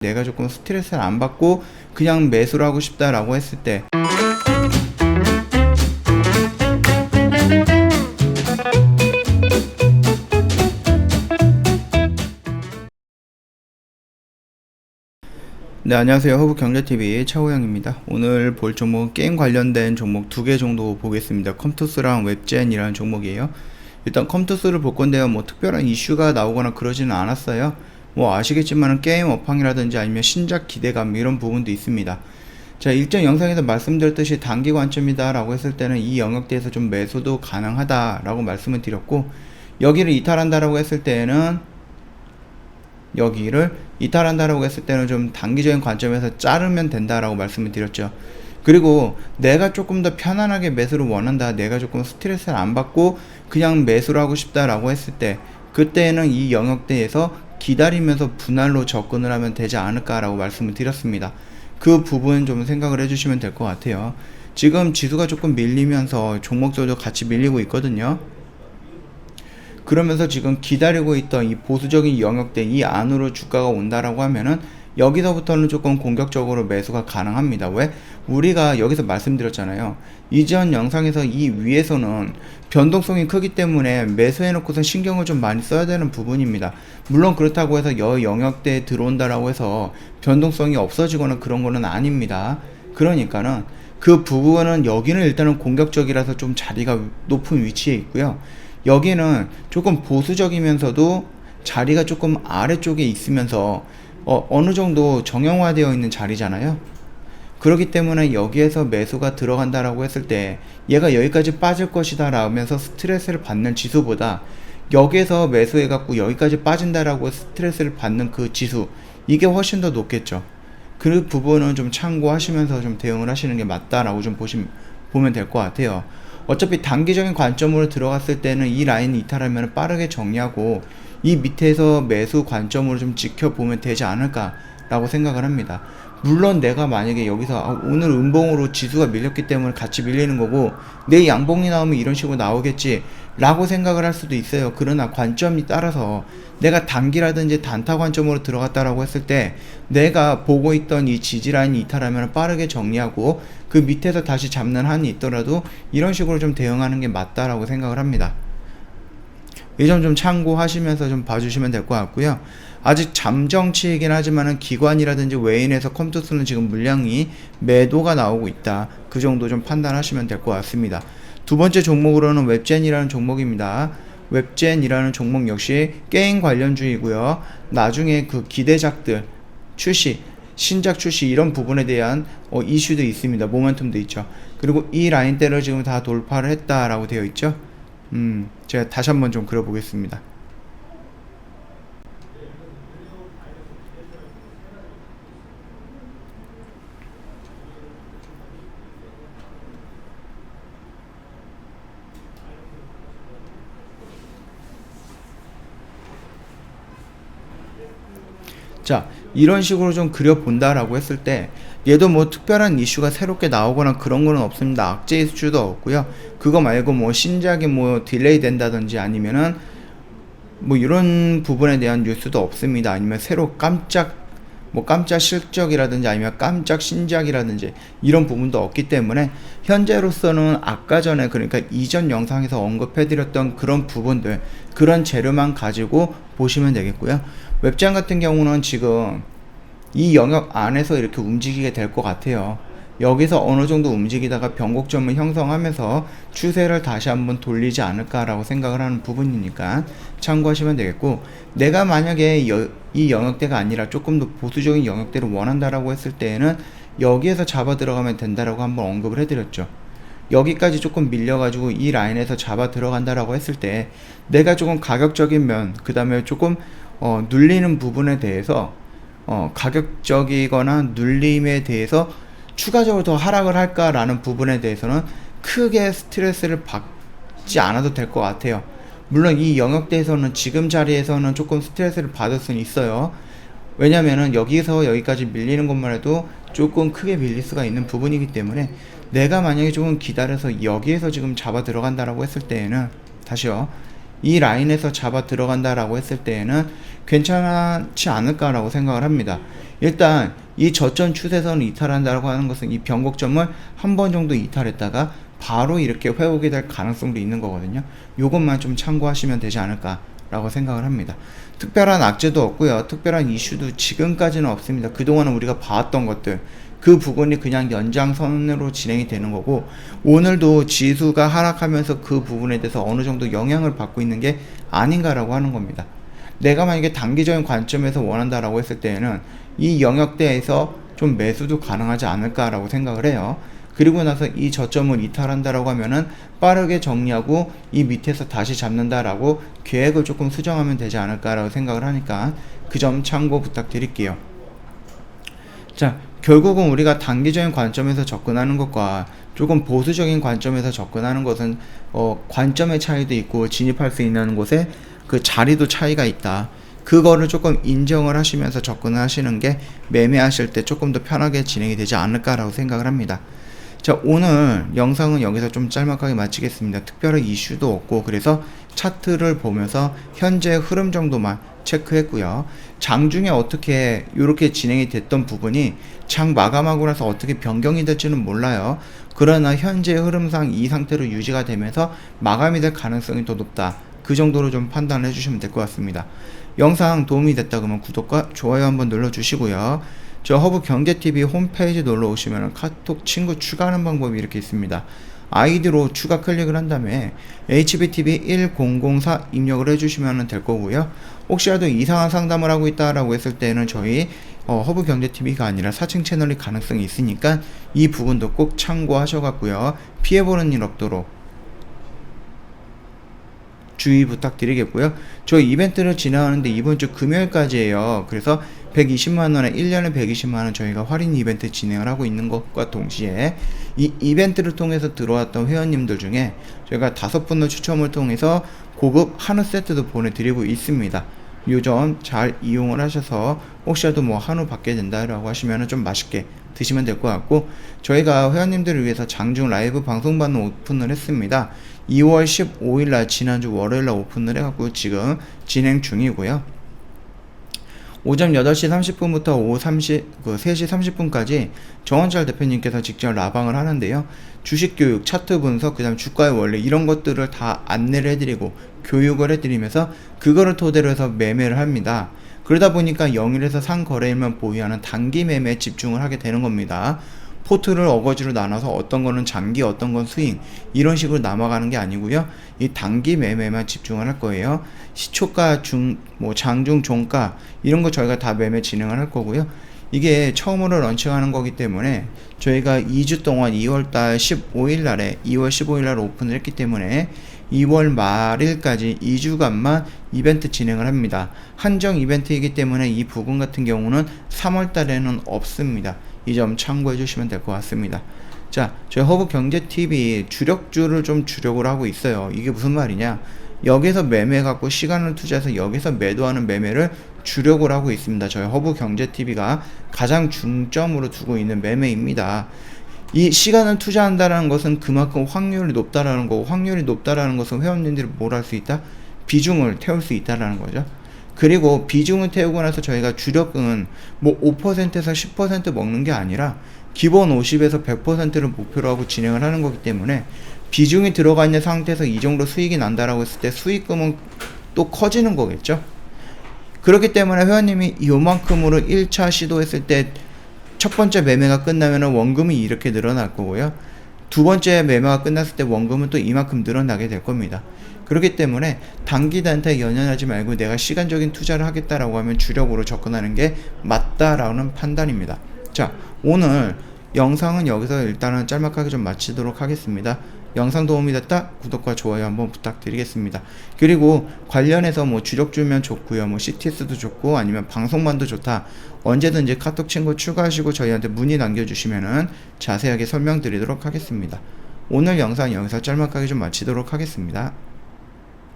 내가 조금 스트레스를 안 받고 그냥 매수를 하고 싶다라고 했을 때 네, 안녕하세요. 허브경제TV 차호영입니다. 오늘 볼 종목은 게임 관련된 종목 2개 정도 보겠습니다. 컴투스랑 웹젠이라는 종목이에요. 일단 컴투스를 볼 건데요. 뭐 특별한 이슈가 나오거나 그러지는 않았어요. 뭐 아시겠지만 게임 업황이라든지 아니면 신작 기대감 이런 부분도 있습니다. 자, 일전 영상에서 말씀드렸듯이 단기 관점이다 라고 했을 때는 이 영역대에서 좀 매수도 가능하다 라고 말씀을 드렸고, 여기를 이탈한다라고 했을 때는 좀 단기적인 관점에서 자르면 된다라고 말씀을 드렸죠. 그리고 내가 조금 더 편안하게 매수를 원한다, 내가 조금 스트레스를 안 받고 그냥 매수를 하고 싶다라고 했을 때, 그때는 이 영역대에서 기다리면서 분할로 접근을 하면 되지 않을까라고 말씀을 드렸습니다. 그 부분 좀 생각을 해주시면 될 것 같아요. 지금 지수가 조금 밀리면서 종목들도 같이 밀리고 있거든요. 그러면서 지금 기다리고 있던 이 보수적인 영역대 이 안으로 주가가 온다라고 하면은 여기서부터는 조금 공격적으로 매수가 가능합니다. 왜? 우리가 여기서 말씀드렸잖아요. 이전 영상에서 이 위에서는 변동성이 크기 때문에 매수해놓고선 신경을 좀 많이 써야 되는 부분입니다. 물론 그렇다고 해서 영역대에 들어온다라고 해서 변동성이 없어지거나 그런 거는 아닙니다. 그러니까는 그 부분은 여기는 일단은 공격적이라서 좀 자리가 높은 위치에 있고요. 여기는 조금 보수적이면서도 자리가 조금 아래쪽에 있으면서 어느 정도 정형화되어 있는 자리잖아요. 그렇기 때문에 여기에서 매수가 들어간다라고 했을 때 얘가 여기까지 빠질 것이다 라면서 스트레스를 받는 지수보다 여기에서 매수해갖고 여기까지 빠진다라고 스트레스를 받는 그 지수, 이게 훨씬 더 높겠죠. 그 부분은 좀 참고하시면서 좀 대응을 하시는 게 맞다라고 좀 보면 될 것 같아요. 어차피 단기적인 관점으로 들어갔을 때는 이 라인 이탈하면 빠르게 정리하고 이 밑에서 매수 관점으로 좀 지켜보면 되지 않을까라고 생각을 합니다. 물론 내가 만약에 여기서 오늘 음봉으로 지수가 밀렸기 때문에 같이 밀리는 거고 내일 양봉이 나오면 이런 식으로 나오겠지 라고 생각을 할 수도 있어요. 그러나 관점이 따라서 내가 단기라든지 단타 관점으로 들어갔다라고 했을 때 내가 보고 있던 이 지지라인이 이탈하면 빠르게 정리하고 그 밑에서 다시 잡는 한이 있더라도 이런 식으로 좀 대응하는 게 맞다라고 생각을 합니다. 이 점 좀 참고하시면서 좀 봐주시면 될 것 같고요. 아직 잠정치이긴 하지만은 기관이라든지 외인에서 컴투스는 지금 물량이 매도가 나오고 있다, 그 정도 좀 판단하시면 될 것 같습니다. 두 번째 종목으로는 웹젠이라는 종목입니다. 웹젠이라는 종목 역시 게임 관련주이고요. 나중에 그 기대작들 출시, 신작 출시 이런 부분에 대한 이슈도 있습니다. 모멘텀도 있죠. 그리고 이 라인대를 지금 다 돌파를 했다라고 되어 있죠. 제가 다시 한번 좀 그려보겠습니다. 자, 이런 식으로 좀 그려본다라고 했을 때 얘도 뭐 특별한 이슈가 새롭게 나오거나 그런 거는 없습니다. 악재 이슈도 없고요. 그거 말고 뭐 신작이 뭐 딜레이 된다든지 아니면은 뭐 이런 부분에 대한 뉴스도 없습니다. 아니면 새로 깜짝 실적이라든지 아니면 깜짝 신작이라든지 이런 부분도 없기 때문에 현재로서는 아까 전에, 그러니까 이전 영상에서 언급해드렸던 그런 부분들, 그런 재료만 가지고 보시면 되겠고요. 웹장 같은 경우는 지금 이 영역 안에서 이렇게 움직이게 될 것 같아요. 여기서 어느 정도 움직이다가 변곡점을 형성하면서 추세를 다시 한번 돌리지 않을까라고 생각을 하는 부분이니까 참고하시면 되겠고, 내가 만약에 이 영역대가 아니라 조금 더 보수적인 영역대를 원한다라고 했을 때에는 여기에서 잡아 들어가면 된다라고 한번 언급을 해드렸죠. 여기까지 조금 밀려가지고 이 라인에서 잡아 들어간다라고 했을 때 내가 조금 가격적인 면, 그 다음에 조금 눌리는 부분에 대해서 가격적이거나 눌림에 대해서 추가적으로 더 하락을 할까라는 부분에 대해서는 크게 스트레스를 받지 않아도 될 것 같아요. 물론 이 영역대에서는 지금 자리에서는 조금 스트레스를 받을 수는 있어요. 왜냐면은 여기서 여기까지 밀리는 것만 해도 조금 크게 밀릴 수가 있는 부분이기 때문에 내가 만약에 조금 기다려서 여기에서 지금 잡아 들어간다라고 했을 때에는, 다시요, 이 라인에서 잡아 들어간다라고 했을 때에는 괜찮지 않을까라고 생각을 합니다. 일단 이 저점 추세선을 이탈한다고 하는 것은 이 변곡점을 한 번 정도 이탈했다가 바로 이렇게 회복이 될 가능성도 있는 거거든요. 요것만 좀 참고하시면 되지 않을까 라고 생각을 합니다. 특별한 악재도 없고요, 특별한 이슈도 지금까지는 없습니다. 그동안은 우리가 봐왔던 것들, 그 부분이 그냥 연장선으로 진행이 되는 거고, 오늘도 지수가 하락하면서 그 부분에 대해서 어느 정도 영향을 받고 있는 게 아닌가라고 하는 겁니다. 내가 만약에 단기적인 관점에서 원한다라고 했을 때에는 이 영역대에서 좀 매수도 가능하지 않을까라고 생각을 해요. 그리고 나서 이 저점을 이탈한다라고 하면은 빠르게 정리하고 이 밑에서 다시 잡는다라고 계획을 조금 수정하면 되지 않을까라고 생각을 하니까 그 점 참고 부탁드릴게요. 자, 결국은 우리가 단기적인 관점에서 접근하는 것과 조금 보수적인 관점에서 접근하는 것은 관점의 차이도 있고 진입할 수 있는 곳에 그 자리도 차이가 있다. 그거를 조금 인정을 하시면서 접근을 하시는 게 매매하실 때 조금 더 편하게 진행이 되지 않을까라고 생각을 합니다. 자, 오늘 영상은 여기서 좀 짤막하게 마치겠습니다. 특별한 이슈도 없고, 그래서 차트를 보면서 현재 흐름 정도만 체크했고요. 장중에 어떻게 이렇게 진행이 됐던 부분이 장 마감하고 나서 어떻게 변경이 될지는 몰라요. 그러나 현재 흐름상 이 상태로 유지가 되면서 마감이 될 가능성이 더 높다. 그 정도로 좀 판단을 해주시면 될 것 같습니다. 영상 도움이 됐다 그러면 구독과 좋아요 한번 눌러주시고요. 저 허브경제TV 홈페이지 놀러 오시면 카톡 친구 추가하는 방법이 이렇게 있습니다. 아이디로 추가 클릭을 한 다음에 HBTV1004 입력을 해주시면 될 거고요. 혹시라도 이상한 상담을 하고 있다라고 했을 때는 저희 허브경제TV가 아니라 사칭 채널이 가능성이 있으니까 이 부분도 꼭 참고하셔갖고요, 피해보는 일 없도록 주의 부탁드리겠고요. 저 이벤트를 진행하는데 이번 주 금요일까지예요. 그래서 120만원에 1년에 120만원 저희가 할인 이벤트 진행을 하고 있는 것과 동시에 이 이벤트를 통해서 들어왔던 회원님들 중에 저희가 5분의 추첨을 통해서 고급 한우 세트도 보내드리고 있습니다. 요 점 잘 이용을 하셔서 혹시라도 뭐 한우 받게 된다라고 하시면 좀 맛있게 드시면 될 것 같고, 저희가 회원님들을 위해서 장중 라이브 방송반을 오픈을 했습니다. 2월 15일날 지난주 월요일날 오픈을 해갖고 지금 진행 중이고요. 오전 8시 30분부터 오후 3시 30분까지 정원철 대표님께서 직접 라방을 하는데요. 주식교육, 차트 분석, 그 다음 주가의 원리 이런 것들을 다 안내를 해드리고 교육을 해드리면서 그거를 토대로 해서 매매를 합니다. 그러다 보니까 영일에서 상거래일만 보유하는 단기 매매에 집중을 하게 되는 겁니다. 포트를 어거지로 나눠서 어떤 거는 장기, 어떤 건 스윙 이런 식으로 남아가는 게 아니고요. 이 단기 매매만 집중을 할 거예요. 시초가, 장중, 종가 이런 거 저희가 다 매매 진행을 할 거고요. 이게 처음으로 런칭하는 거기 때문에 저희가 2주 동안 2월달 15일 날에 2월 15일 날 오픈을 했기 때문에 2월 말일까지 2주간만 이벤트 진행을 합니다. 한정 이벤트이기 때문에 이 부분 같은 경우는 3월 달에는 없습니다. 이 점 참고해 주시면 될 것 같습니다. 자, 저희 허브경제TV 주력주를 좀 주력을 하고 있어요. 이게 무슨 말이냐, 여기서 매매 갖고 시간을 투자해서 여기서 매도하는 매매를 주력을 하고 있습니다. 저희 허브경제TV가 가장 중점으로 두고 있는 매매입니다. 이 시간을 투자한다는 것은 그만큼 확률이 높다라는 거고, 확률이 높다라는 것은 회원님들이 뭘 할 수 있다? 비중을 태울 수 있다라는 거죠. 그리고 비중을 태우고 나서 저희가 주력은 뭐 5%에서 10% 먹는 게 아니라 기본 50에서 100%를 목표로 하고 진행을 하는 거기 때문에 비중이 들어가 있는 상태에서 이 정도 수익이 난다라고 했을 때 수익금은 또 커지는 거겠죠. 그렇기 때문에 회원님이 요만큼으로 1차 시도했을 때 첫 번째 매매가 끝나면 원금이 이렇게 늘어날 거고요. 두 번째 매매가 끝났을 때 원금은 또 이만큼 늘어나게 될 겁니다. 그렇기 때문에 단기 단타에 연연하지 말고 내가 시간적인 투자를 하겠다라고 하면 주력으로 접근하는 게 맞다라는 판단입니다. 자, 오늘 영상은 여기서 일단은 짤막하게 좀 마치도록 하겠습니다. 영상 도움이 됐다? 구독과 좋아요 한번 부탁드리겠습니다. 그리고 관련해서 뭐 주력주면 좋고요, 뭐 CTS도 좋고 아니면 방송만도 좋다, 언제든지 카톡 친구 추가하시고 저희한테 문의 남겨주시면은 자세하게 설명드리도록 하겠습니다. 오늘 영상 여기서 짤막하게 좀 마치도록 하겠습니다.